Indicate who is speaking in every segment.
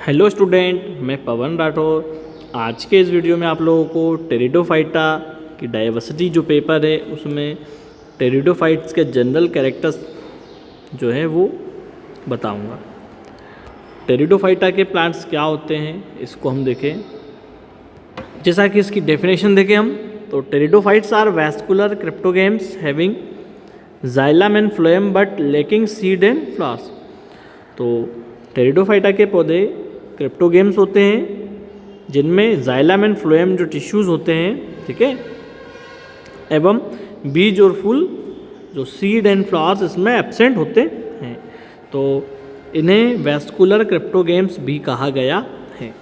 Speaker 1: Hello student, मैं पवन राठौर। आज के इस वीडियो में आप लोगों को टेरिडोफाइटा की डाइवर्सिटी जो पेपर है उसमें टेरिडोफाइट्स के जनरल कैरेक्टर्स जो है वो बताऊंगा। टेरिडोफाइटा के प्लांट्स क्या होते हैं इसको हम देखें। जैसा कि इसकी डेफिनेशन देखें हम, तो pteridophytes are vascular cryptogams having xylem and phloem but lacking seed and flowers. तो टेरिडोफाइटा के पौधे क्रिप्टोगेम्स होते हैं जिनमें जाइलम एंड फ्लोएम जो टिश्यूज़ होते हैं, ठीक है, एवं बीज और फूल जो सीड एंड फ्लावर्स इसमें एब्सेंट होते हैं। तो इन्हें वैस्कुलर क्रिप्टोगेम्स भी कहा गया है।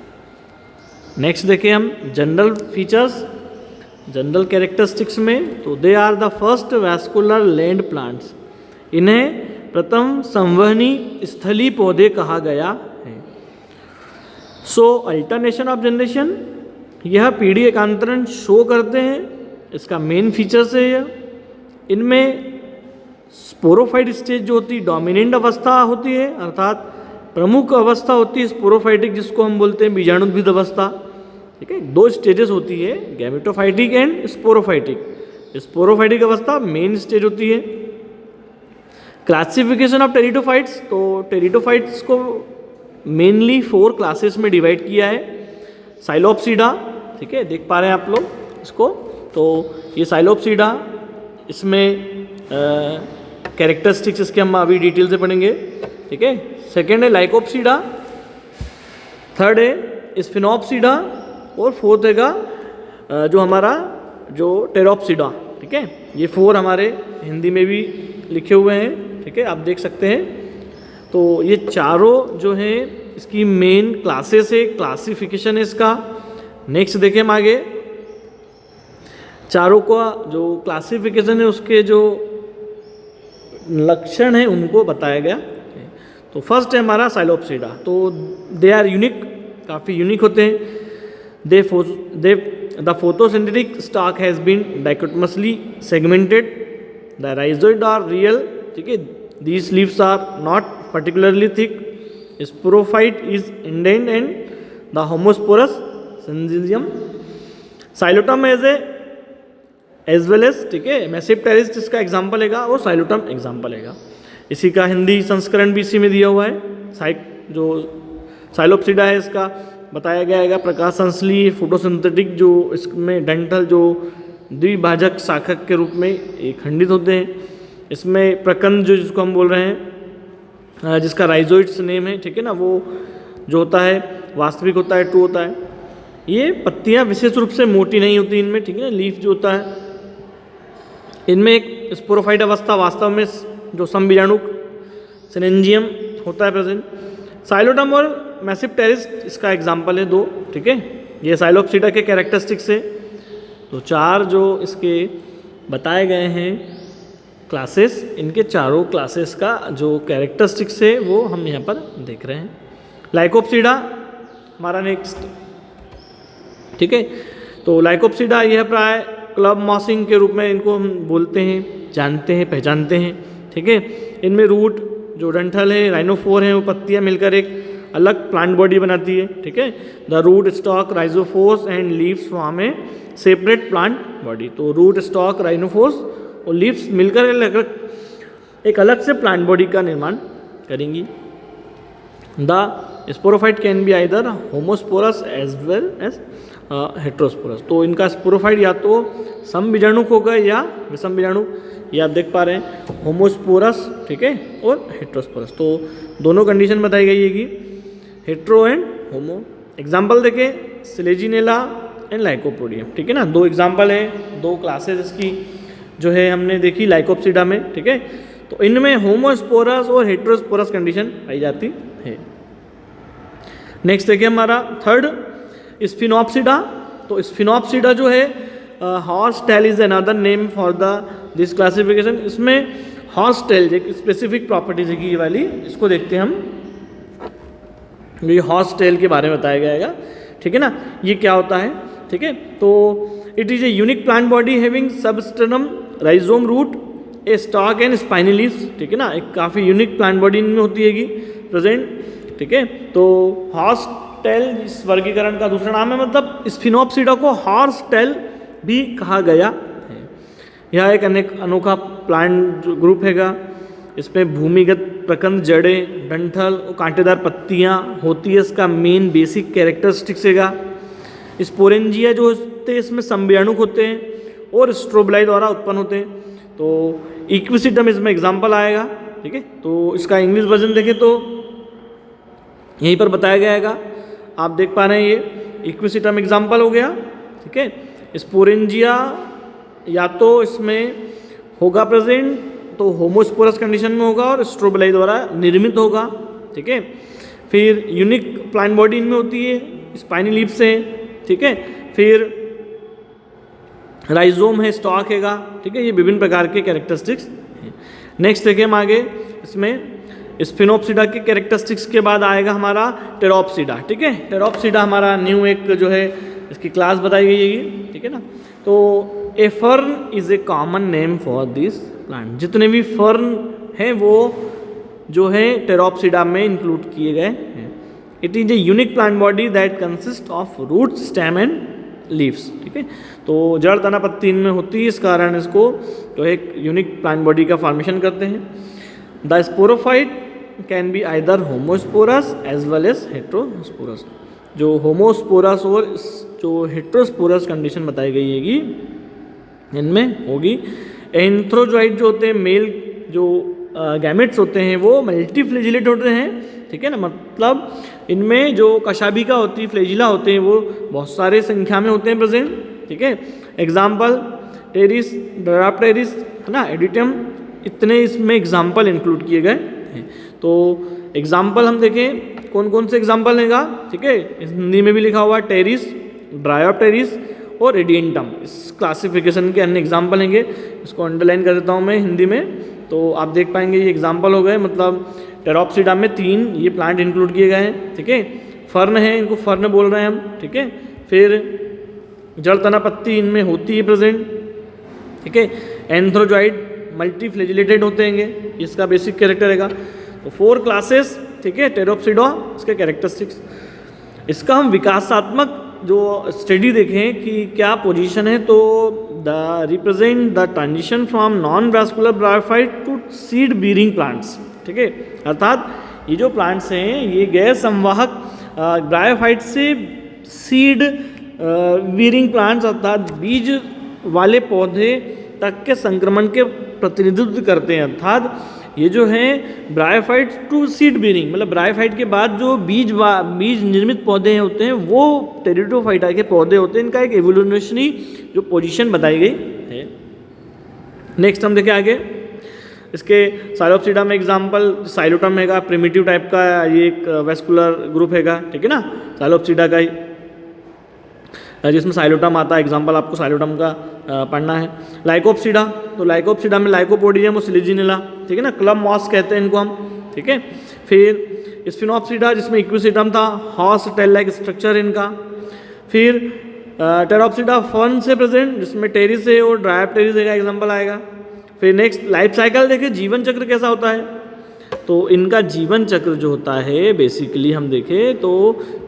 Speaker 1: नेक्स्ट देखें हम जनरल फीचर्स, जनरल कैरेक्टरिस्टिक्स में, तो they are the first vascular land plants. इन्हें प्रथम संवहनी स्थलीय पौधे कहा गया है। सो अल्टरनेशन ऑफ जनरेशन, यह पीढ़ी एकांतरण शो करते हैं, इसका मेन फीचर्स है यह। इनमें स्पोरोफाइट स्टेज जो होती है डोमिनेंट अवस्था होती है, अर्थात प्रमुख अवस्था होती है स्पोरोफाइटिक, जिसको हम बोलते हैं बीजाणुद्भिद अवस्था। ठीक है, दो स्टेजेस होती है, गैमेटोफाइटिक एंड स्पोरोफाइटिक। स्पोरोफाइटिक अवस्था मेन स्टेज होती है। क्लासिफिकेशन ऑफ टेरिडोफाइट्स, तो टेरिडोफाइट्स को मेनली 4 क्लासेस में डिवाइड किया है। साइलोप्सीडा, ठीक है, देख पा रहे हैं आप लोग इसको। तो ये साइलोप्सीडा, इसमें कैरेक्टरिस्टिक्स इसके हम अभी डिटेल से पढ़ेंगे, ठीक है। सेकेंड है लाइकोप्सीडा, थर्ड है स्फिनोप्सीडा, और फोर्थ हैगा जो हमारा जो टेरोप्सीडा, ठीक है। ये 4 हमारे हिंदी में भी लिखे हुए हैं, ठीक है, आप देख सकते हैं। तो ये चारों जो हैं इसकी मेन क्लासेस है, क्लासिफिकेशन है इसका। नेक्स्ट देखें हम आगे, चारों का जो क्लासिफिकेशन है उसके जो लक्षण हैं उनको बताया गया। तो फर्स्ट है हमारा साइलोप्सीडा, तो दे आर यूनिक, काफ़ी यूनिक होते हैं। The photosynthetic stalk has been dichotomously segmented, the rhizoid are real, ठीक है, these leaves are not particularly thick, sporophyte is indent and the homosporous synangium, Psilotum as well as, ठीक है, massive terrace जिसका example हैगा वो Psilotum example हैगा। इसी का हिंदी संस्करण भी इसी में दिया हुआ है। जो साइलोप्सीडा है इसका बताया गया है प्रकाश संश्लेषी फोटोसिंथेटिक, जो इसमें डंठल जो द्विभाजक शाखक के रूप में खंडित होते हैं। इसमें प्रकंद जो जिसको हम बोल रहे हैं, जिसका राइजोइड्स नेम है, ठीक है ना, वो जो होता है वास्तविक होता है, ट्रू होता है। ये पत्तियां विशेष रूप से मोटी नहीं होती इनमें, ठीक है, लीफ जो होता है इनमें एक स्पोरोफाइट अवस्था वास्तव में जो समबीजाणुक सिनेंजियम होता है प्रेजेंट। साइलोटम और मैसिव टेरिस इसका एग्जाम्पल है 2, ठीक है। ये साइलोप्सीडा के कैरेक्टरिस्टिक्स है। तो 4 जो इसके बताए गए हैं क्लासेस, इनके चारों क्लासेस का जो कैरेक्टरिस्टिक्स है वो हम यहाँ पर देख रहे हैं। लाइकोप्सीडा हमारा नेक्स्ट, ठीक है। तो लाइकोप्सीडा यह प्राय क्लब मॉसिंग के रूप में इनको हम बोलते हैं, जानते हैं, पहचानते हैं, ठीक है। इनमें रूट जो डंठल है, राइनोफोर है, वो पत्तियाँ मिलकर एक अलग प्लांट बॉडी बनाती है, ठीक है। The root stock rhizophores and leaves form a separate plant body. तो रूट स्टॉक राइनोफोर्स और लीव्स मिलकर एक अलग से प्लांट बॉडी का निर्माण करेंगी। The sporophyte can be either homosporous as well as heterosporous. तो इनका स्पोरोफाइट या तो समबीजाणुक होगा या विषम बीजाणुक, ये आप देख पा रहे हैं, होमोस्पोरस, ठीक है, और हेट्रोस्पोरस। तो दोनों कंडीशन बताई गई है कि हेट्रो एंड होमो। एग्जाम्पल देखें, सिलेजिनेला एंड लाइकोपोडियम, ठीक है ना, 2 एग्जाम्पल है, 2 क्लासेस इसकी जो है हमने देखी लाइकोप्सीडा में, ठीक है। तो इनमें होमोस्पोरस और हेट्रोस्पोरस कंडीशन पाई जाती है। नेक्स्ट देखिए हमारा थर्ड स्फिनोप्सीडा। तो स्फिनोप्सीडा जो है horse tail is another name for this classification. इसमें हॉर्स टेल एक स्पेसिफिक प्रॉपर्टीज है ये वाली, इसको देखते हैं हम। ये हॉर्स टेल के बारे में बताया गया है, ठीक है ना, ये क्या होता है, ठीक है। तो it is a unique plant body having substernum, rhizome, root, a stock and spinal leaves, ठीक है ना, एक काफ़ी यूनिक प्लांट बॉडी इनमें होती हैगी प्रेजेंट। ठीक है। तो हॉर्स टेल इस वर्गीकरण का दूसरा नाम है, मतलब स्फिनोप्सिडा को हॉर्स टेल भी कहा गया है। यह एक अनोखा प्लांट ग्रुप हैगा। इसमें भूमिगत प्रकंद, जड़ें, डंठल और कांटेदार पत्तियां होती है। इसका मेन बेसिक कैरेक्टरिस्टिक्स हैगा। स्पोरेंजिया जो होते हैं इसमें संवयणुक होते हैं और स्ट्रोबलाई द्वारा उत्पन्न होते हैं। तो इक्विसिटम इसमें एग्जाम्पल आएगा, ठीक है। तो इसका इंग्लिश वर्जन देखें तो यहीं पर बताया गया हैगा, आप देख पा रहे हैं ये इक्विसिटम एग्जाम्पल हो गया, ठीक है। स्पोरेंजिया या तो इसमें होगा प्रेजेंट तो होमोस्पोरस कंडीशन में होगा और स्ट्रोबलाई द्वारा निर्मित होगा, ठीक है। फिर यूनिक प्लांट बॉडी इनमें होती है, स्पाइनी लीफ से, ठीक है। फिर राइजोम है, स्टॉक हैगा, ठीक है। ये विभिन्न प्रकार के कैरेक्टरिस्टिक्स हैं। नेक्स्ट देखिए हम आगे, इसमें स्फिनोप्सिडा के कैरेक्टरिस्टिक्स के बाद आएगा हमारा टेरोप्सिडा, ठीक है। टेरोप्सिडा हमारा न्यू एक जो है इसकी क्लास बताई गई है, ठीक है ना। तो a fern is a common name for this plant. जितने भी फर्न हैं वो जो है टेरोप्सिडा में इंक्लूड किए गए हैं। It is a unique plant body that consist of root, stem and leaves, ठीक है। तो जड़, तना, पत्ती इनमें होती है, इस कारण इसको जो है एक यूनिक प्लांट बॉडी का फॉर्मेशन करते हैं। The sporophyte can be either homosporous as well as heterosporous. जो होमोस्पोरस और जो हेट्रोस्पोरस कंडीशन बताई गई हैगी इनमें होगी। एंथ्रोजॉइड जो होते हैं, मेल जो गैमेट्स होते हैं वो मल्टीफ्लेजिलेट होते हैं, ठीक है ना। मतलब इनमें जो कशाभिका होती है, फ्लेजिला होते हैं, वो बहुत सारे संख्या में होते हैं प्रेजेंट, ठीक है। एग्जाम्पल टेरिस, ड्राप्टेरिस, है ना, एडिटम, इतने इसमें एग्जाम्पल इंक्लूड किए गए हैं। तो एग्जाम्पल हम देखें कौन कौन से एग्जाम्पल हैगा, ठीक है। हिंदी में भी लिखा हुआ टेरिस, ड्रायोप्टेरिस और रेडियंटम, इस क्लासिफिकेशन के अन्य एग्जाम्पल हैंगे। इसको अंडरलाइन कर देता हूँ मैं हिंदी में, तो आप देख पाएंगे ये एग्जाम्पल हो गए। मतलब टेरोप्सिडा में 3 ये प्लांट इंक्लूड किए गए हैं, ठीक है। फर्न है, इनको फर्न बोल रहे हैं हम, ठीक है। फिर जड़, तना, पत्ती इनमें होती है प्रेजेंट, ठीक है। एंथ्रोजॉइड मल्टीफ्लेजिलेटेड होते हैं, इसका बेसिक कैरेक्टर हैगा। तो 4 क्लासेस, ठीक है, टेरोप्सिडा, इसके कैरेक्टरिस्टिक्स। इसका हम विकासात्मक जो स्टडी देखें कि क्या पोजीशन है, तो the represent the transition from non vascular bryophyte to seed bearing plants, ठीक है। अर्थात ये जो प्लांट्स हैं ये गैर संवाहक ब्रायोफाइट से सीड बीरिंग प्लांट्स अर्थात बीज वाले पौधे तक के संक्रमण के प्रतिनिधित्व करते हैं। अर्थात ये जो है ब्रायोफाइट टू सीड बीरिंग, मतलब ब्रायोफाइट के बाद जो बीज निर्मित पौधे होते हैं वो टेरिडोफाइटा के पौधे होते हैं। इनका एक एवोल्यूशनरी जो पोजीशन बताई गई है। नेक्स्ट हम देखें आगे, इसके साइलोप्सिडा में एग्जाम्पल साइलोटम हैगा, प्रिमिटिव टाइप का ये एक वेस्कुलर ग्रुप हैगा, ठीक है ना, साइलोप्सिडा का ही, जिसमें साइलोटम आता है। एग्जाम्पल आपको साइलोटम का पढ़ना है। लाइकोप्सिडा, तो लाइकोप्सिडा में लाइकोपोडियम और सिलिजिनेला, ठीक है ना, क्लब मॉस कहते हैं इनको हम, ठीक है। फिर स्फिनोप्सिडा जिसमें इक्विसिटम था, हॉर्स टेल लाइक स्ट्रक्चर इनका। फिर टेरोप्सिडा फर्न से प्रेजेंट जिसमें टेरिस है और ड्रायोप्टेरिस का एग्जाम्पल आएगा। फिर नेक्स्ट लाइफ साइकिल देखिए, जीवन चक्र कैसा होता है, तो इनका जीवन चक्र जो होता है बेसिकली हम देखें तो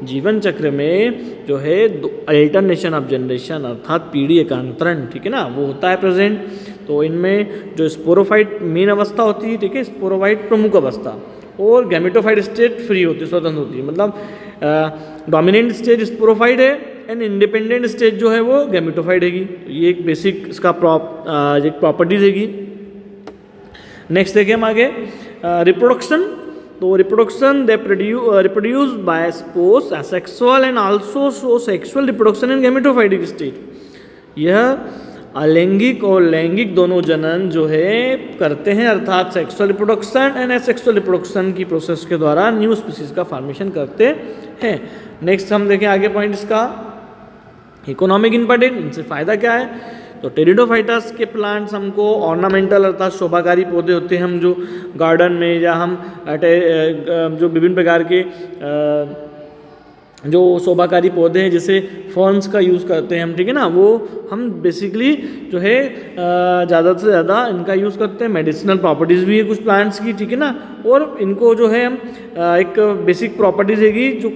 Speaker 1: जीवन चक्र में जो है अल्टरनेशन ऑफ जनरेशन अर्थात पीढ़ी एकांतरण, ठीक है ना, वो होता है प्रेजेंट। तो इनमें जो स्पोरोफाइट मेन अवस्था होती है, ठीक है, स्पोरोफाइट प्रमुख अवस्था, और गैमेटोफाइट स्टेज फ्री होती है, स्वतंत्र होती है। मतलब डोमिनेंट स्टेज स्पोरोफाइट है एंड इंडिपेंडेंट स्टेज जो है वो गैमेटोफाइट हैगी। ये एक बेसिक इसका एक प्रॉपर्टीज हैगी। नेक्स्ट देखिए हम आगे, रिप्रोडक्शन। तो reproduction they reproduce by spores asexual and also so sexual reproduction in gametophytic stage. यह अलैंगिक और लैंगिक दोनों जनन जो है करते हैं, अर्थात sexual reproduction and asexual reproduction की प्रोसेस के द्वारा न्यू स्पीसीज का फॉर्मेशन करते हैं। नेक्स्ट हम देखें आगे पॉइंट इसका, इकोनॉमिक इंपॉर्टेंट, इनसे फ़ायदा क्या है। तो टेरिडोफाइटस के प्लांट्स हमको ऑर्नामेंटल अर्थात शोभाकारी पौधे होते हैं, हम जो गार्डन में या हम जो विभिन्न प्रकार के जो शोभाकारी पौधे हैं जैसे फर्न्स का यूज़ करते हैं हम, ठीक है ना, वो हम बेसिकली जो है ज़्यादा से ज़्यादा इनका यूज़ करते हैं। मेडिसिनल प्रॉपर्टीज़ भी है कुछ प्लांट्स की, ठीक है ना, और इनको जो है हम एक बेसिक प्रॉपर्टीज़ है कि जो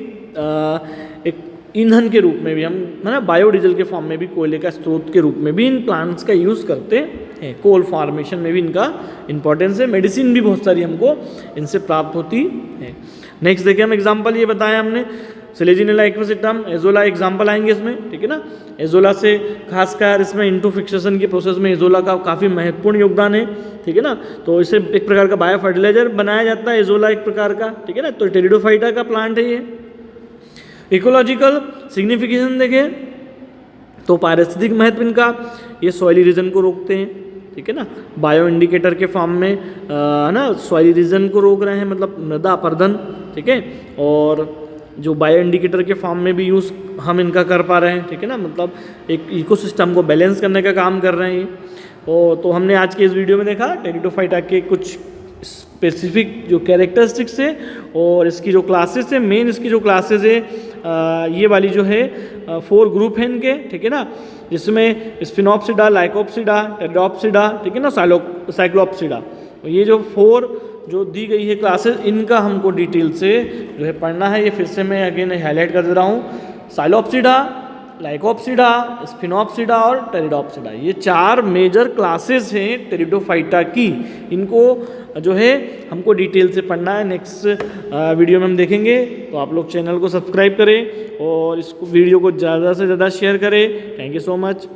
Speaker 1: एक ईंधन के रूप में भी हम है ना बायोडीजल के फॉर्म में भी कोयले का स्रोत के रूप में भी इन प्लांट्स का यूज़ करते हैं। कोल फार्मेशन में भी इनका इंपॉर्टेंस है। मेडिसिन भी बहुत सारी हमको इनसे प्राप्त होती है। नेक्स्ट देखिए हम एग्जाम्पल ये बताया हमने सेलेजिनेला एक्विसिटम, एजोला एग्जाम्पल आएंगे इसमें, ठीक है ना। एजोला से खासकर इसमें इंटू फिक्सेशन की प्रोसेस में एजोला का काफ़ी महत्वपूर्ण योगदान है, ठीक है ना। तो इसे एक प्रकार का बायो फर्टिलाइजर बनाया जाता है एजोला एक प्रकार का, ठीक है ना। तो टेरिडोफाइटा का प्लांट है ये। इकोलॉजिकल सिग्निफिकेशन देखें तो पारिस्थितिक महत्व इनका, ये सॉइल इरोजन को रोकते हैं, ठीक है ना। बायो इंडिकेटर के फॉर्म में है ना सॉइल इरोजन को रोक रहे हैं, मतलब मृदा अपरदन, ठीक है। और जो बायो इंडिकेटर के फॉर्म में भी यूज़ हम इनका कर पा रहे हैं, ठीक है ना, मतलब एक इकोसिस्टम को बैलेंस करने का काम कर रहे हैं ये। और तो हमने आज के इस वीडियो में देखा टेरिडोफाइटा के कुछ स्पेसिफिक जो कैरेक्टरिस्टिक्स है और इसकी जो क्लासेस है, मेन इसकी जो क्लासेस है ये वाली जो है 4 ग्रुप हैं इनके, ठीक है ना, जिसमें स्पिनोप्सिडा, लाइकोप्सिडा, टेरिडोप्सिडा, ठीक है ना, साइक्लोप्सिडा। ये जो 4 जो दी गई है क्लासेस, इनका हमको डिटेल से जो है पढ़ना है। ये फिर से मैं अगेन हाईलाइट कर दे रहा हूँ। साइलोप्सिडा, लाइकोप्सिडा, स्पिनोप्सिडा और टेरिडोप्सिडा, ये 4 मेजर क्लासेस हैं टेरिडोफाइटा की। इनको जो है हमको डिटेल से पढ़ना है। नेक्स्ट वीडियो में हम देखेंगे। तो आप लोग चैनल को सब्सक्राइब करें और इसको वीडियो को ज़्यादा से ज़्यादा शेयर करें। Thank you so much.